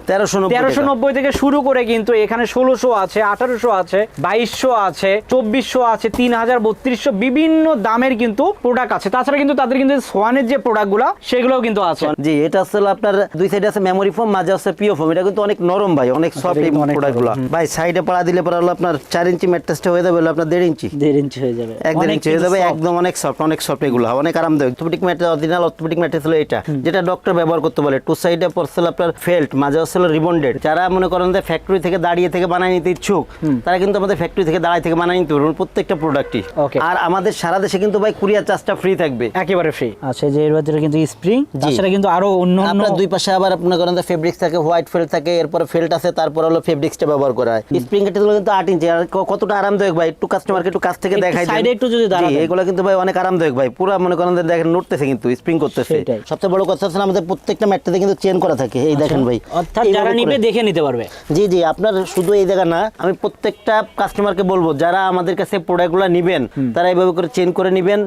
1390 থেকে শুরু করে কিন্তু এখানে 1600 আছে, 1800 আছে, 2200 আছে, 2400 আছে, 3000, 3200 বিভিন্ন দামের কিন্তু প্রোডাক্ট আছে। তাছাড়া কিন্তু তাদের কিন্তু সোয়ানের যে প্রোডাক্টগুলো সেগুলোও কিন্তু আছে। জি, এটা আসলে আপনার দুই সাইডে আছে মেমোরি ফোম, মাঝে আছে পিও ফোম। এটা কিন্তু অনেক নরম ভাই, অনেক সফট এই প্রোডাক্টগুলো ভাই। সাইডে পাড়া দিলে পরে হলো আপনার 4 ইঞ্চি ম্যাট্রেসটা হয়ে যাবে হলো আপনার 1.5 ইঞ্চি। 1.5 ইঞ্চি হয়ে যাবে, 1.5 ইঞ্চি হয়ে যাবে, একদম অনেক সফট, অনেক সফট এগুলো, অনেক আরামদায়ক। Orthopaedic mattress, original orthopaedic mattress হলো এটা, যেটা ডক্টর ব্যবহার করতে বলে। টু সাইডে পড়ছে আপনার ফেল্ট, মাঝে হচ্ছে রিবন্ডেড। যারা মনে করেন যে ফ্যাক্টরি থেকে দাঁড়িয়ে থেকে বানায় নিতে ইচ্ছুক, তারা কিন্তু আমাদের ফ্যাক্টরি থেকে দাঁড়িয়ে থেকে বানায় নিতে পারবেন প্রত্যেকটা প্রোডাক্টই। আর আমাদের সারা দেশে কিন্তু ভাই কুরিয়ার চার্জটা ফ্রি থাকবে, একেবারে ফ্রি। আচ্ছা, যে এর ভিতরে কিন্তু স্প্রিং, তাছাড়া কিন্তু আরো অন্য আপনার দুই পাশে আবার মনে করেন যে ফেব্রিক্স থাকে, হোয়াইট ফেল্ট থাকে, এরপরে ফেল্ট আছে, তারপর হলো ফেব্রিক্সটা ব্যবহার করা হয়। স্প্রিং এটা কিন্তু 8 ইঞ্চি। আর কতটা আরামদায়ক ভাই, একটু কাস্টমারকে একটু কাছ থেকে দেখাই সাইডে একটু যদি দাঁড়ান, এগুলো কিন্তু ভাই অনেক আরামদায়ক ভাই। পুরো মনে করেন যে দেখেন নড়তেছে, কিন্তু স্প্রিং করতেছে। সবচেয়ে বড় কথা হচ্ছে আমাদের প্রত্যেকটা ম্যাট্রেসে কিন্তু চেন করা থাকে, এই দেখেন ভাই। অর্থাৎ যারা নিবে দেখে নিতে পারবে। জি জি, আপনার শুধু এই জায়গা না, আমি প্রত্যেকটা কাস্টমারকে বলবো যারা আমাদের কাছে প্রোডাক্টগুলো নেবেন তারা এইভাবে করে চেন করে নেবেন,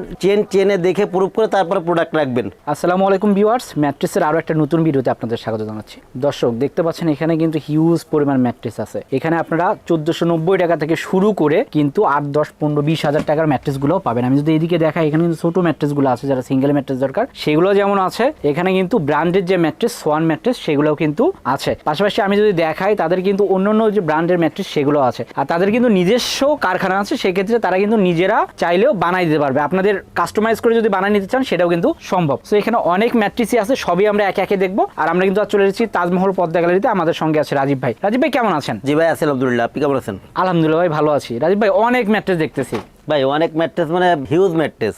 চেনে দেখে প্রুফ করে তারপরে প্রোডাক্ট রাখবেন। আসসালামু আলাইকুম ভিউয়ার্স, ম্যাট্রেসের আরো একটা নতুন ভিডিওতে আপনাদের স্বাগত জানাচ্ছি। দর্শক দেখতে পাচ্ছেন এখানে কিন্তু হিউজ পরিমাণ ম্যাট্রেস আছে। এখানে আপনারা 1490 টাকা থেকে শুরু করে কিন্তু 8, 10, 15, 20 হাজার টাকার ম্যাট্রেস গুলোও পাবেন। আমি যদি এইদিকে দেখাই, এখানে কিন্তু ছোট ম্যাট্রেস গুলো আছে, যারা সিঙ্গেল ম্যাট্রেস দরকার সেগুলো যেমন আছে। এখানে কিন্তু ব্র্যান্ডের যে ম্যাট্রেস, সোয়ান ম্যাট্রেস, সেগুলোও কিন্তু আছে। পাশাপাশি আমি যদি দেখাই, তাদের কিন্তু অন্যান্য যে ব্র্যান্ডের ম্যাট্রেস সেগুলো আছে। আর তাদের কিন্তু নিজস্ব কারখানা আছে, সেক্ষেত্রে তারা কিন্তু নিজেরা চাইলেও বানাই দিতে পারবে। আপনাদের কাস্টমাইজ করে যদি বানাই নিতে চান সেটাও কিন্তু সম্ভব। তো এখানে অনেক ম্যাট্রিসই আছে, সবই আমরা একে একে দেখবো। আর আমরা কিন্তু চলে এসেছি তাজমহল পদ্মা গ্যালারিতে। আমাদের সঙ্গে আছে রাজীব ভাই। রাজীব ভাই কেমন আছেন? জি ভাই, আছি আলহামদুলিল্লাহ, আপনি কেমন আছেন? আলহামদুলিল্লাহ ভাই, ভালো আছি। রাজীব ভাই, অনেক ম্যাট্রেস দেখতেছি ভাই, অনেক ম্যাট্রেস মানে হিউজ ম্যাট্রেস।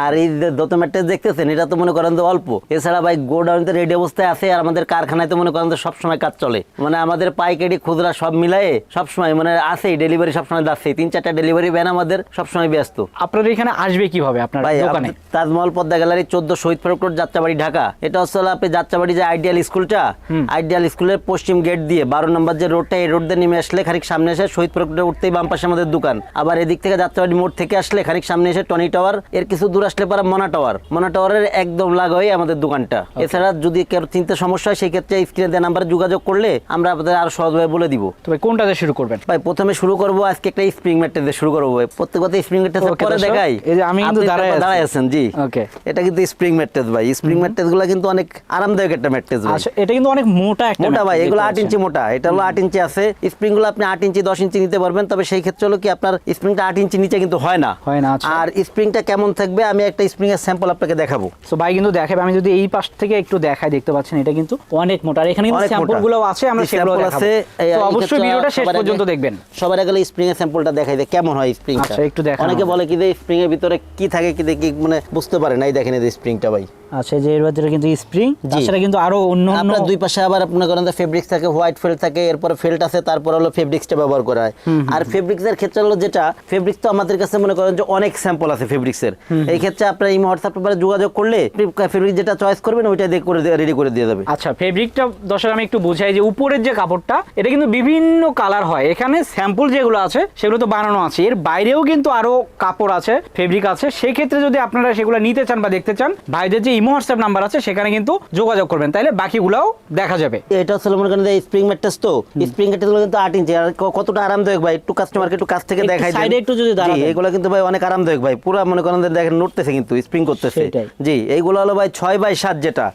আর এই যত ম্যাট্রেস দেখতেছেন এটা তো মনে করেন যে অল্প। এছাড়া ভাই গোডাউনতে রেডি অবস্থায় আছে, আর আমাদের কারখানায় তো মনে করেন যে সবসময় কাজ চলে। মানে আমাদের পাইকারি খুচরা সব মিলায়ে সবসময় মানে আছেই, ডেলিভারি সবসময় যাচ্ছে। 3-4টা ডেলিভারি ভ্যান আমাদের সবসময় ব্যস্ত। আপনার এখানে আসবে কিভাবে আপনার দোকানে? তাজমহল পদ্মা গ্যালারি 14 শহীদ ফারুক রোড, যাত্রাবাড়ি, ঢাকা। এটা হচ্ছে আপনি যাত্রাবাড়ি যে আইডিয়াল স্কুলটা, আইডিয়াল স্কুলের পশ্চিম গেট দিয়ে 12 নম্বর যে রোডটা, এই রোড দিয়ে নেমে আসলে খানিক সামনে এসে শহীদ ফারুক রোডে উঠতেই বাম পাশে আমাদের দোকান। আবার এদিক থেকে যাত্রাবাড়ি মোড় থেকে আসলে খানিক সামনে এসে টনি টাওয়ার, এর কিছু দূর আসলে পরে মোনা টাওয়ার, মোনা টাওয়ারের একদম লাগাই আমাদের দোকানটা। এছাড়া যদি কেউ চিন্তা সমস্যা হয়, সেই ক্ষেত্রে স্ক্রিনে দেওয়া নাম্বারে যোগাযোগ করলে আমরা আপনাদের আরো সহজভাবে বলে দিব। তবে কোনটা দিয়ে শুরু করবেন? ভাই প্রথমে শুরু করবো আজকে একটা স্প্রিং ম্যাট্রেস দিয়ে শুরু করবো ভাই। প্রত্যেকটা স্প্রিং ম্যাট্রেস পরে দেখাই। এই যে আমি কিন্তু দাঁড়ায় আছেন, জি ওকে। এটা কিন্তু স্প্রিং ম্যাট্রেস ভাই। স্প্রিং ম্যাট্রেস গুলো কিন্তু অনেক আরামদায়ক একটা ম্যাট্রেস ভাই। আচ্ছা, এটা কিন্তু অনেক মোটা একটা মোটা ভাই, এগুলো 8 ইঞ্চি মোটা। এটা হলো 8 ইঞ্চি আছে। স্প্রিং গুলো আপনি 8 ইঞ্চি 10 ইঞ্চি নিতে পারবেন, তবে সেই ক্ষেত্রে হলো কি আপনার স্প্রিংটা 8 ইঞ্চি নিচে কিন্তু হয় না। আর স্প্রিংটা কেমন থাকবে আমি একটা স্প্রিং এর স্যাম্পল আপনাকে দেখাবো। সো ভাই কিন্তু দেখাবে, আমি যদি এই পাশ থেকে একটু দেখাই, দেখতে পাচ্ছেন এটা কিন্তু অনেক মোটা। আর এখানে কিন্তু স্যাম্পল গুলো আছে, আমরা সেগুলো দেখাবো। তো অবশ্যই ভিডিওটা শেষ পর্যন্ত দেখবেন। সবার আগে স্প্রিং এর স্যাম্পলটা দেখাই দে কেমন হয় স্প্রিংটা। আচ্ছা, একটু দেখান। অনেকে বলে কি যে স্প্রিং এর ভিতরে কি থাকে কি দেখি মানে বুঝতে পারে না। এই দেখেন এই স্প্রিংটা ভাই। আচ্ছা, যে এর ভিতরে কিন্তু স্প্রিং, তাছাড়া কিন্তু আরো অন্য আপনার দুই পাশে আবার মনে করেন যে ফেব্রিক্স থাকে, হোয়াইট ফেল্ট থাকে, এরপরে ফেল্ট আছে, তারপর হলো ফেব্রিক্সটা ব্যবহার করা হয়। আর ফেব্রিক্সের ক্ষেত্রে হলো যেটা, ফেব্রিক্স তো আমাদের কাছে মনে করেন যে অনেক স্যাম্পল আছে ফেব্রিক্সের। এই ক্ষেত্রে আপনার এই হোয়াটসঅ্যাপ নাম্বারে যোগাযোগ করলে ফেব্রিক যেটা চয়েস করবেন ওইটা দিয়ে করে রেডি করে দিয়ে যাবে। আচ্ছা, ফেব্রিকটা দর্শক আমি একটু বুঝাই যে উপরের যে কাপড়টা, এটা কিন্তু বিভিন্ন কালার হয়। এখানে স্যাম্পল যেগুলো আছে সেগুলো তো বানানো আছে, এর বাইরেও কিন্তু আরো কাপড় আছে, ফেব্রিক আছে। সেই ক্ষেত্রে যদি আপনারা সেগুলো নিতে চান বা দেখতে চান, ভাইদের যে ইমো হোয়াটসঅ্যাপ নাম্বার আছে সেখানে কিন্তু যোগাযোগ করবেন, তাইলে বাকিগুলোও দেখা যাবে। এটা হচ্ছে মনে করেন যে স্প্রিং ম্যাট্রেস, তো স্প্রিং ম্যাট্রেস গুলো কিন্তু 8 ইঞ্চি। আর কতটা আরামদায়ক ভাই, একটু কাস্টমারকে একটু কাছ থেকে দেখাই, সাইডে একটু যদি দাঁড়ান, এগুলো কিন্তু ভাই অনেক আরামদায়ক ভাই। পুরো মনে করেন যে দেখেন নড়তেছে, কিন্তু স্প্রিং করতেছে। জি, এইগুলো হলো ভাই 6x7, যেটা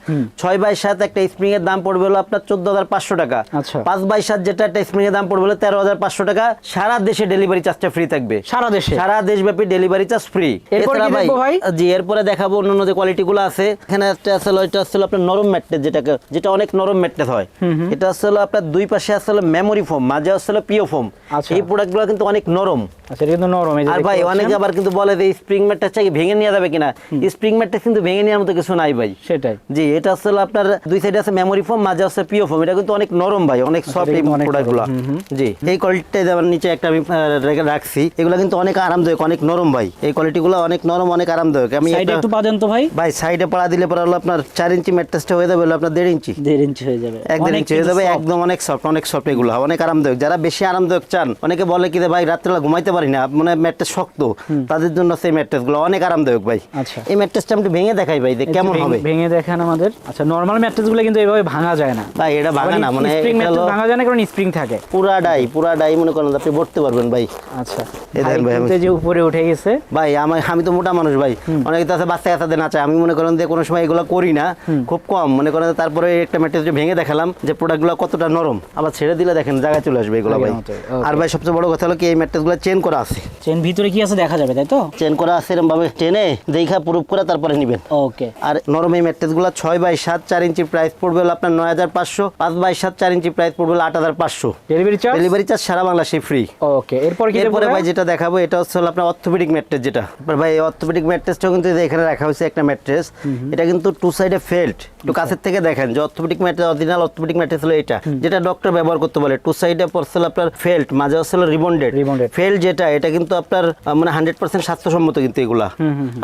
6x7 একটা স্প্রিং এর দাম পড়বে হলো আপনার 14,500 টাকা। 5x7 যেটা একটা স্প্রিং এর দাম পড়বে হলো 13,500 টাকা। সারা দেশে ডেলিভারি চার্জটা ফ্রি থাকবে, সারা দেশে, সারা দেশব্যাপী ডেলিভারি চার্জ ফ্রি। এরপরে ভাই জি এরপরে দেখাবো অন্যান্য যে কোয়ালিটি গুলো আছে। এখানে একটা আসলে এটা আসলে আপনার নরম ম্যাট্রেস, যেটা অনেক নরম ম্যাট্রেস হয়। এটা আসলে আপনার দুই পাশে আসলে মেমোরি ফোম, মাঝে আসলে পিও ফোম। এই প্রোডাক্টগুলো কিন্তু অনেক নরম। আচ্ছা, এটা কিন্তু নরম। আর ভাই অনেকে আবার কিন্তু বলে যে স্প্রিং ম্যাট্রেসটা কি ভেঙে নেওয়া যাবে কিনা। স্প্রিং ম্যাট্রেস কিন্তু ভেঙে নেওয়ার মতো কিছু নাই ভাই। সেটাই। জি, এটা আসলে আপনার দুই সাইডে আছে মেমোরি ফোম, মাঝে আছে পিও ফোম। এটা কিন্তু অনেক নরম ভাই, অনেক সফট এই প্রোডাক্টগুলো। জি, এই কোয়ালিটিটা যেমন নিচে একটা আমি রাখছি, এগুলো কিন্তু অনেক আরামদায়ক, অনেক নরম ভাই। এই কোয়ালিটিগুলো অনেক নরম, অনেক আরামদায়ক। আমি সাইডে একটু পা দেন তো ভাই। ভাই সাইডে পাড়া দিলে পরে হলো আপনার 4 ইঞ্চি ম্যাট্রেসটা হয়ে যাবে হলো আপনার 1.5 ইঞ্চি। 1.5 ইঞ্চি হয়ে যাবে, 1.5 ইঞ্চি হয়ে যাবে, একদম অনেক সফট, অনেক সফট এগুলো, অনেক আরামদায়ক। যারা বেশি আরামদায়ক চান, অনেকে বলে কি ভাই রাত্রেবেলা ঘুমাইতে পারি না, মানে ম্যাট্রেস শক্ত তাদের জন্য সেই ম্যাট্রেসগুলো অনেক আরামদায়ক ভাই। আচ্ছা, এই ম্যাট্রেসটা আমি একটু ভেঙে দেখাই ভাই, কেমন হবে। ভেঙে দেখেন আমাদের। আচ্ছা, নরমাল ম্যাট্রেসগুলো কিন্তু এইভাবে ভাঙা যায় না ভাই, এটা ভাঙা না, মানে স্প্রিং ম্যাট্রেস ভাঙা যায় না, কারণ স্প্রিং থাকে পুরা ডাই মনে করেন আপনি ভরতে পারবেন ভাই। আচ্ছা, এই দেখেন ভাই, যে উপরে উঠে গেছে ভাই। আমি তো মোটা মানুষ ভাই, অনেকে তো আছে বাচ্চা কাচ্চাদের নাচায়, আমি মনে করেন যে কোনো সময় এগুলো করি না, খুব কম মনে করেন। তারপরে একটা ম্যাট্রেস ভেঙে দেখালাম যে প্রোডাক্টগুলো কতটা নরম, আবার ছেড়ে দিলে দেখেন জায়গায় চলে আসবে এগুলো ভাই। আর ভাই সবচেয়ে বড় কথা হলো কি, এই ম্যাট্রেসগুলো চেন করা আছে। চেন ভিতরে কি আছে দেখা যাবে, তাই তো? চেন করা আছে, এরকম ভাবে টেনে দেখা প্রুফ করে তারপরে নেবেন। ওকে। আর নরম এই ম্যাট্রেসগুলো 6x7 4 ইঞ্চি প্রাইস পড়বে হলো আপনার 9500, 5x7 4 ইঞ্চি প্রাইস পড়বে হলো 8500। ডেলিভারি চার্জ সারা বাংলাদেশে ফ্রি। ওকে, এরপরে ভাই যেটা দেখাবো এটা হচ্ছে আপনার অর্থোপেডিক ম্যাট্রেস, যেটা ভাই অর্থোপেডিক ম্যাট্রেসটাও কিন্তু এখানে রাখা হয়েছে একটা ম্যাট্রেস। এটা কিন্তু টু সাইডে ফেল্ট, একটু কাছের থেকে দেখেন যে orthopaedic mattress, original orthopaedic mattress হলো এটা, যেটা ডক্টর ব্যবহার করতে বলে। টু সাইডে পড়ছে আপনার ফেল্ট, মাঝে হচ্ছে রিবন্ডেড। ফেল্ট যেটা, এটা কিন্তু আপনার মানে 100% স্বাস্থ্যসম্মত কিন্তু এগুলা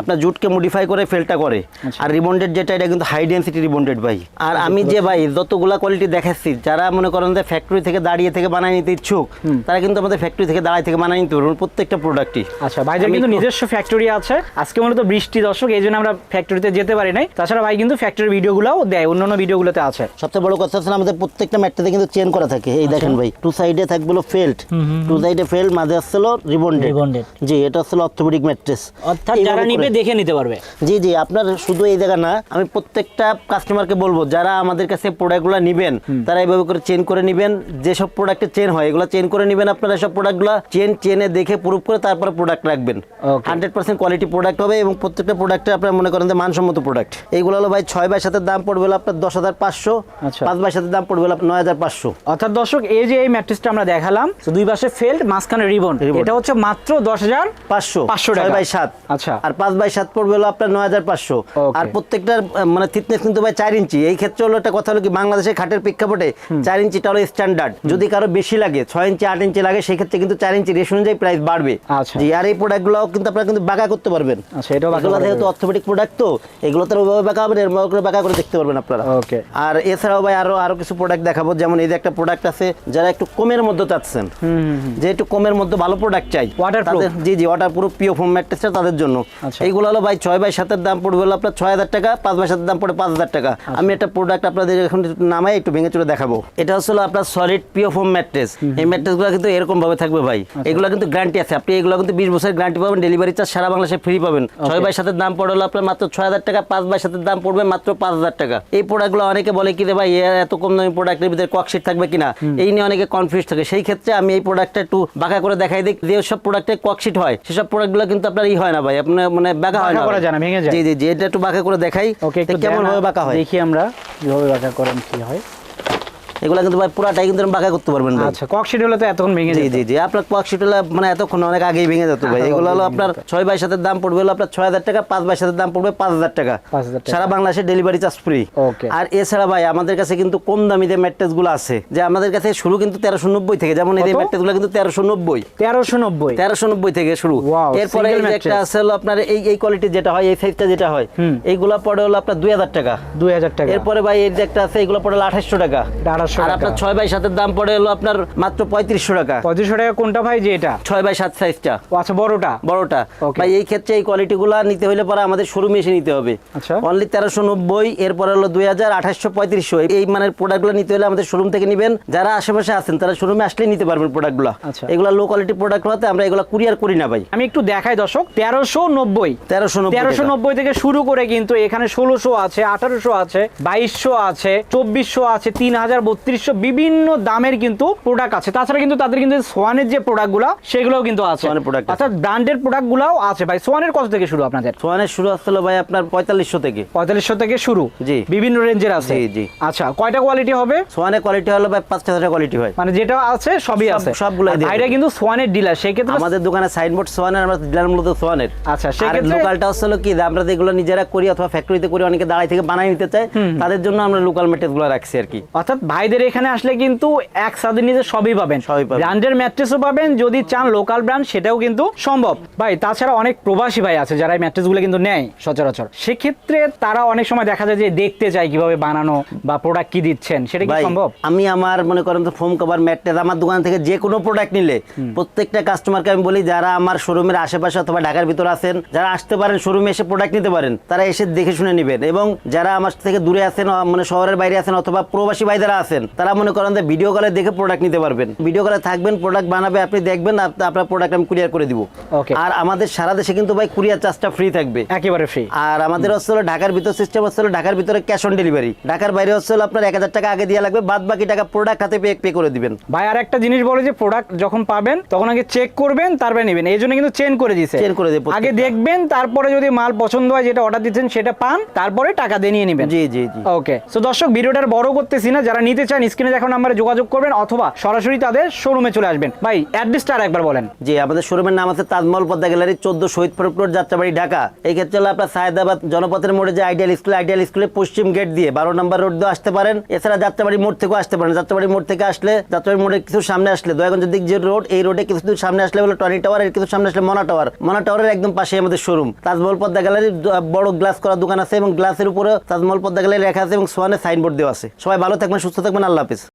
আপনার জুটকে মডিফাই করে ফেলটা করে। আর রিবন্ডেড যেটা, এটা কিন্তু হাই ডেনসিটি রিবন্ডেড ভাই। আর আমি যে ভাই যতগুলা কোয়ালিটি দেখাচ্ছি, যারা মনে করেন যে ফ্যাক্টরি থেকে দাঁড়িয়ে থেকে বানাই নিতে ইচ্ছুক, তারা কিন্তু আমাদের ফ্যাক্টরি থেকে দাঁড়িয়ে থেকে বানাই নিতে পারবেন প্রত্যেকটা প্রোডাক্টই। আচ্ছা, ভাইজান কিন্তু নিজস্ব ফ্যাক্টরি আছে। আজকে মূলত বৃষ্টি দর্শক, এই জন্য আমরা ফ্যাক্টরিতে যেতে পারি নাই। তাছাড়া ভাই কিন্তু ফ্যাক্টরির ভিডিওগুলোও দেয়, অন্যান্য ভিডিওগুলোতে আছে। সবচেয়ে বড় কথা হচ্ছে আমাদের প্রত্যেকটা ম্যাট্রেসে কিন্তু চেন করা থাকে। এই দেখেন ভাই, টু সাইডে থাকবে ফেল্ট, টু সাইডে ফেল্ট, মাঝে আসছিল রিবন্ডেড। জি, এটা হচ্ছে অর্থোপেডিক ম্যাট্রেস, অর্থাৎ যারা নিবে দেখে নিতে পারবে। জি জি, আপনার শুধু এই জায়গা না, আমি প্রত্যেকটা কাস্টমারকে বলবো যারা আমাদের কাছে প্রোডাক্টগুলো নেবেন, তারা এইভাবে করে চেন করে নেবেন। যেসব প্রোডাক্টে চেন হয় এগুলো চেন করে নেবেন আপনারা। সব প্রোডাক্টগুলো চেনে দেখে প্রুফ করে তারপরে প্রোডাক্ট রাখবেন। 100% কোয়ালিটি প্রোডাক্ট হবে এবং প্রত্যেকটা প্রোডাক্টে আপনার মনে করেন যে মানসম্মত প্রোডাক্ট। এইগুলো হলো ভাই 6x7 দাম পড়বে হলো আপনার 10,500, 5x7 দাম পড়বে হলো 9,500। অর্থাৎ দর্শক, এই যে এই ম্যাট্রেসটা আমরা দেখালাম, দুই পাশে ফেল্ট, মাঝখানে রিবন, এটা হচ্ছে মাত্র 10,500 টাকা 6x7। আচ্ছা, আর 5x7 পড়বে হলো আপনার 9,500। আর প্রত্যেকটার মানে থিকনেস কিন্তু ভাই 4 ইঞ্চি। এই ক্ষেত্রে হলো একটা কথা হলো কি, বাংলাদেশের খাটের প্রেক্ষাপটে 4 ইঞ্চিটা হলো স্ট্যান্ডার্ড। যদি কারো বেশি লাগে 6 ইঞ্চি 8 ইঞ্চি লাগে, সেই ক্ষেত্রে কিন্তু 4 ইঞ্চি রেশ অনুযায়ী প্রাইস বাড়বে। জি, আর এই প্রোডাক্টগুলো কিন্তু আপনারা কিন্তু বাঁকা করতে পারবেন। আচ্ছা, এটাও বাঁকা, যেহেতু অর্থোপেডিক প্রোডাক্ট, তো এগুলো তো ওইভাবে বাঁকা হবে, এরকম করে বাঁকা করে দেখতে পারবেন আপনারা। ওকে। আর এছাড়াও ভাই আরো কিছু প্রোডাক্ট দেখাবো। যেমন এই যে একটা প্রোডাক্ট আছে, যারা একটু কমের মধ্যে চাচ্ছেন, যে একটু কমের মধ্যে ভালো প্রোডাক্ট চাই, ওয়াটারপ্রুফ। জি জি, ওয়াটারপ্রুফ পিও ফোম ম্যাট্রেসটা তাদের জন্য। এইগুলো হলো ভাই 6x7 দাম পড়বে হলো আপনার 6,000 টাকা, 5x7 দাম পড়ে 5,000 টাকা। আমি একটা প্রোডাক্ট আপনাদের এখন নামাই একটু ভেঙে চলে দেখাবো। এটা হচ্ছে আপনার সলিড পিও ফোম ম্যাট্রেস। এই ম্যাট্রেসগুলো কিন্তু এরকম ভাবে থাকবে ভাই। এগুলো কিন্তু গ্যারান্টি আছে, আপনি এগুলো কিন্তু 20 বছরের গ্যারান্টি পাবেন। ডেলিভারি চার্জ সারা বাংলাদেশে ফ্রি পাবেন। 6x7 দাম পড়ে হলো আপনার মাত্র 6,000 টাকা, 5x7 দাম পড়বে মাত্র 5,000 টাকা। এই প্রোডাক্টগুলো অনেকে বলে কি রে ভাই, এত কম দামি প্রোডাক্টের ভিতরে ককশিট থাকবে কিনা, এই নিয়ে অনেকে কনফিউজ থাকে। সেই ক্ষেত্রে আমি এই প্রোডাক্টটা একটু বাঁকা করে দেখাই দিই। যে সব প্রোডাক্টে ককশিট হয়, সেসব প্রোডাক্টগুলো কিন্তু আপনার হয় না ভাই, আপনার মানে বাঁকা হয় না, ভেঙে যায়। জি জি জি, এটা একটু বাঁকা করে দেখাই কেমন ভাবে বাঁকা হয়। দেখি আমরা কিভাবে বাঁকা করেন, কি হয়। এগুলা কিন্তু ভাই পুরাটাই কিন্তু বাঁকা করতে পারবেন ভাই। আচ্ছা, ককশিট হলে তো এতক্ষণ ভেঙে যেত। জি জি জি, আপনার ককশিট হলে মানে এতক্ষণ অনেক আগেই ভেঙে যেত ভাই। এগুলো হলো আপনার 6x7 দাম পড়বে হলো আপনার 6,000 টাকা, 5x7 দাম পড়বে 5,000 টাকা। সারা বাংলাদেশে ডেলিভারি চার্জ ফ্রি। আর এছাড়া ভাই আমাদের কাছে কিন্তু কম দামি যে ম্যাট্রেস গুলো আছে, যে আমাদের কাছে শুরু কিন্তু 1390 থেকে। যেমন এই ম্যাট্রেস গুলো কিন্তু 1390 থেকে শুরু। এরপরে একটা আছে হলো আপনার এই কোয়ালিটি যেটা হয়, এই সাইজটা যেটা হয়, এইগুলা পড়ে হলো আপনার 2,000 টাকা। এরপরে ভাই এই যে একটা আছে, এগুলো পড়ে 2,800 টাকা। আর আপনার 6x7 দাম পড়ে হলো আপনার মাত্র 3,500 টাকা। 3,500 টাকা কোনটা ভাই? যে এটা 6x7 সাইজটা। আচ্ছা, বড়টা। ভাই এই ক্ষেত্রে এই কোয়ালিটিগুলো নিতে হলে পরে আমাদের শোরুমে এসে নিতে হবে। আচ্ছা, অনলি 1390। এরপরে হলো 2,000, 2800, 3500। এই মানের প্রোডাক্টগুলো নিতে হলে আমাদের শোরুম থেকে নেবেন। যারা আশেপাশে আছেন তারা শোরুমে আসলেই নিতে পারবেন প্রোডাক্টগুলো। এগুলো লো কোয়ালিটি প্রোডাক্ট হতে আমরা এগুলো কুরিয়ার করি না ভাই। আমি একটু দেখাই দর্শক, 1390 থেকে শুরু করে কিন্তু এখানে 1600 আছে, 1800 আছে, 2200 আছে, 2400 আছে, 3,000, 3200 বিভিন্ন দামের কিন্তু প্রোডাক্ট আছে। তাছাড়া কিন্তু তাদের কিন্তু সোয়ানের যে প্রোডাক্টগুলো সেগুলোও কিন্তু আছে, অর্থাৎ ব্র্যান্ডের প্রোডাক্টগুলোও আছে। ভাই সোয়ানের কত থেকে শুরু আপনাদের? সোয়ানের শুরু আসছিল ভাই আপনার 4500 থেকে। 4500 থেকে শুরু, জি, বিভিন্ন রেঞ্জের আছে। জি জি। আচ্ছা, কয়টা কোয়ালিটি হবে? সোয়ানের কোয়ালিটি হলো ভাই 5-6টা কোয়ালিটি হয়, মানে যেটা আছে সবই আছে, সবগুলো। এটা কিন্তু সোয়ানের ডিলার, সেই ক্ষেত্রে আমাদের দোকানে সাইনবোর্ড সোয়ানের, আমরা ডিলার মূলত সোয়ানের। আচ্ছা, সেই ক্ষেত্রে লোকালটা হলো কি, আমরা যেগুলো নিজেরা করি অথবা ফ্যাক্টরিতে করি, অনেকে দাঁড়াই থেকে বানাই নিতে চায়, তাদের জন্য আমরা লোকাল ম্যাটেরিয়ালগুলো রাখছি আর কি। অর্থাৎ ভাই ভাইদের এখানে আসলে কিন্তু এক ছাদের নিচে সবই পাবেন, ব্র্যান্ডের ম্যাট্রেসও পাবেন, যদি চান লোকাল ব্র্যান্ড সেটাও কিন্তু সম্ভব ভাই। তাছাড়া অনেক প্রবাসী ভাই আছে যারা এই ম্যাট্রেসগুলো কিন্তু নেয় সচরাচর, সেক্ষেত্রে তারা অনেক সময় দেখা যায় যে দেখতে চায় কিভাবে বানানো বা প্রোডাক্ট কি দিচ্ছেন, সেটা কি সম্ভব? আমি আমার মনে করেন তো ফোম কভার ম্যাট্রেস আমার দোকান থেকে যে কোনো প্রোডাক্ট নিলে প্রত্যেকটা কাস্টমারকে আমি বলি যারা আমার শোরুমের আশেপাশে অথবা ঢাকার ভিতরে আছেন, যারা আসতে পারেন শোরুমে এসে প্রোডাক্ট নিতে পারেন, তারা এসে দেখে শুনে নেবেন। এবং যারা আমার থেকে দূরে আছেন, মানে শহরের বাইরে আছেন অথবা প্রবাসী ভাই যারা আছেন, তারা মনে করেন যে ভিডিও কলে দেখে প্রোডাক্ট নিতে পারবেন। ভিডিও কলে থাকবেন, প্রোডাক্ট বানাবে, আপনি দেখবেন, আপনার প্রোডাক্ট আমি কুরিয়ার করে দিব। আর আমাদের সারা দেশে কিন্তু ভাই কুরিয়ার চার্জটা ফ্রি থাকবে, একেবারে ফ্রি। আর আমাদের হচ্ছে ঢাকার ভিতর সিস্টেম হচ্ছে ঢাকার ভিতরে ক্যাশ অন ডেলিভারি, ঢাকার বাইরে হচ্ছে আপনার 1000 টাকা আগে দেওয়া লাগবে, বাদ বাকি টাকা প্রোডাক্ট হাতে পে করে দিবেন। ভাই আর একটা জিনিস বলে যে প্রোডাক্ট যখন পাবেন তখন আগে চেক করবেন, তারপরে নেবেন, এই জন্য কিন্তু চেন করে দিয়েছে, চেন করে দেব। আগে দেখবেন, তারপরে যদি মাল পছন্দ হয় যেটা অর্ডার দিচ্ছেন সেটা পান, তারপরে টাকা দিয়ে নিয়ে নেবেন। জি জি জি। ওকে, সো দর্শক ভিডিওটার বড় করতেছি না, যারা নিতে চান স্ক্রিনে দেখানো নাম্বারে যোগাযোগ করবেন অথবা সরাসরি তাদের শোরুমে চলে আসবেন। ভাই অ্যাড্রেসটা আর একবার বলেন। জি, আমাদের শোরুমের নাম আছে তাজমহল পদ্মা গ্যালারি, 14 শহীদ ফারুক রোড, যাত্রাবাড়ি, ঢাকা। এই ক্ষেত্রে হলো আপনার সায়েদাবাদ জনপথের মোড়ে যে আইডিয়াল স্কুলের পশ্চিম গেট দিয়ে 12 নম্বর রোড দিয়ে আসতে পারেন। এছাড়া যাত্রাবাড়ি মোড় থেকেও আসতে পারেন। যাত্রাবাড়ি মোড় থেকে আসলে যাত্রাবাড়ি মোড়ের কিছু সামনে আসলে দয়াগঞ্জের দিক যে রোড, এই রোডে কিছু দূর সামনে আসলে হলো টনি টাওয়ার, এর কিছু সামনে আসলে মনা টাওয়ারের একদম পাশে আমাদের শোরুম। তাজমহল পদ্মা গ্যালারির বড় গ্লাস করা দোকান আছে এবং গ্লাসের উপরে তাজমহল পদ্মা গ্যালারি লেখা আছে এবং সোয়ানের সাইনবোর্ড দেওয়া আছে। সবাই ভালো থাকবেন, সুস্থ থাকবেন, আল্লাহ হাফেজ।